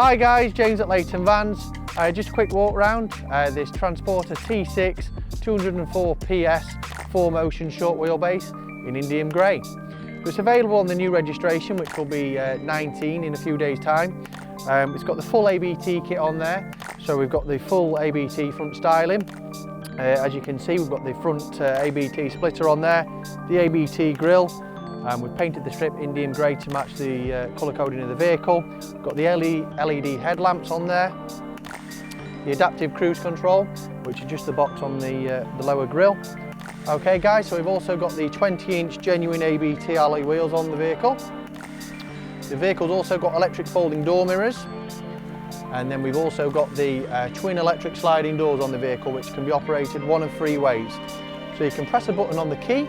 Hi guys, James at Leighton Vans. Just a quick walk around this Transporter T6 204 PS 4Motion short wheelbase in Indian grey. It's available on the new registration, which will be 19 in a few days time. It's got the full ABT kit on there, so we've got the full ABT front styling. As you can see, we've got the front ABT splitter on there, the ABT grille. We've painted the strip Indian grey to match the colour coding of the vehicle. We've got the LED headlamps on there, the adaptive cruise control, which is just the box on the lower grille. Okay guys, so we've also got the 20-inch genuine ABT alloy wheels on the vehicle. The vehicle's also got electric folding door mirrors, and then we've also got the twin electric sliding doors on the vehicle, which can be operated one of three ways. So you can press a button on the key,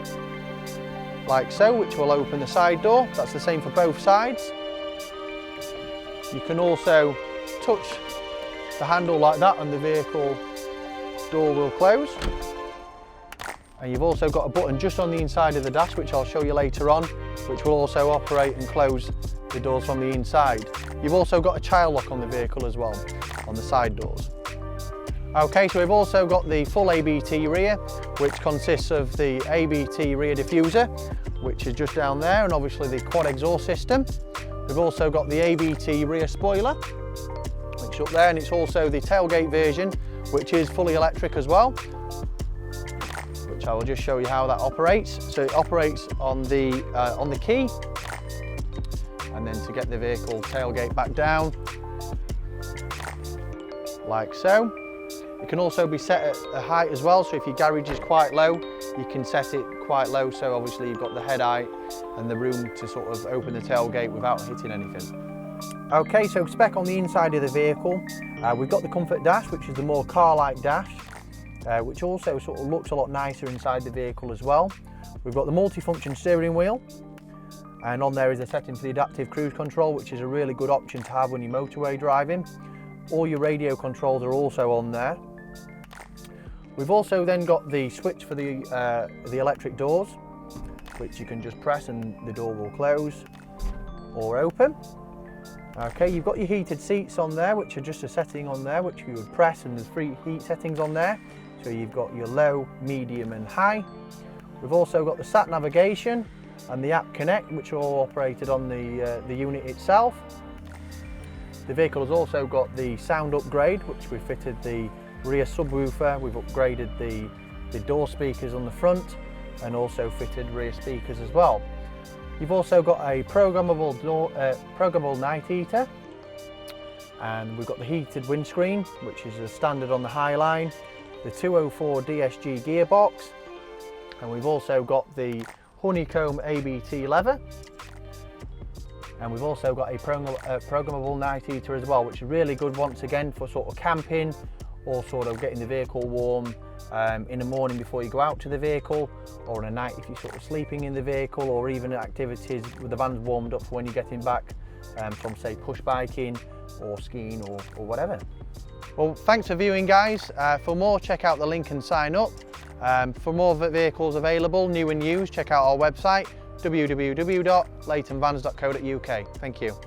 like so, which will open the side door. That's the same for both sides. You can also touch the handle like that and the vehicle door will close. And you've also got a button just on the inside of the dash, which I'll show you later on, which will also operate and close the doors from the inside. You've also got a child lock on the vehicle as well, on the side doors. Okay, so we've also got the full ABT rear, which consists of the ABT rear diffuser, which is just down there, and obviously the quad exhaust system. We've also got the Abt Rear Spoiler, which is up there, and it's also the tailgate version, which is fully electric as well, which I will just show you how that operates. So it operates on the key, and then to get the vehicle tailgate back down, like so. It can also be set at a height as well, so if your garage is quite low, you can set it quite low, so obviously you've got the head height and the room to sort of open the tailgate without hitting anything. Okay, so spec on the inside of the vehicle, we've got the comfort dash, which is the more car-like dash, which also sort of looks a lot nicer inside the vehicle as well. We've got the multi-function steering wheel, and on there is a setting for the adaptive cruise control, which is a really good option to have when you're motorway driving. All your radio controls are also on there. We've also then got the switch for the electric doors, which you can just press and the door will close or open. Okay, you've got your heated seats on there, which are just a setting on there, which you would press, and there's 3 heat settings on there. So you've got your low, medium and high. We've also got the sat navigation and the Abt Connect, which are all operated on the unit itself. The vehicle has also got the sound upgrade, which we've fitted the rear subwoofer, we've upgraded the door speakers on the front, and also fitted rear speakers as well. You've also got a programmable night heater, and we've got the heated windscreen, which is a standard on the Highline, the 204 DSG gearbox, and we've also got the honeycomb ABT leather, and we've also got a programmable night heater as well, which is really good once again for sort of camping or sort of getting the vehicle warm in the morning before you go out to the vehicle, or on a night if you're sort of sleeping in the vehicle, or even activities with the vans warmed up for when you're getting back from say push biking or skiing or whatever. Well, thanks for viewing guys. For more, check out the link and sign up. For more vehicles available, new and used, check out our website www.leightonvans.co.uk. Thank you.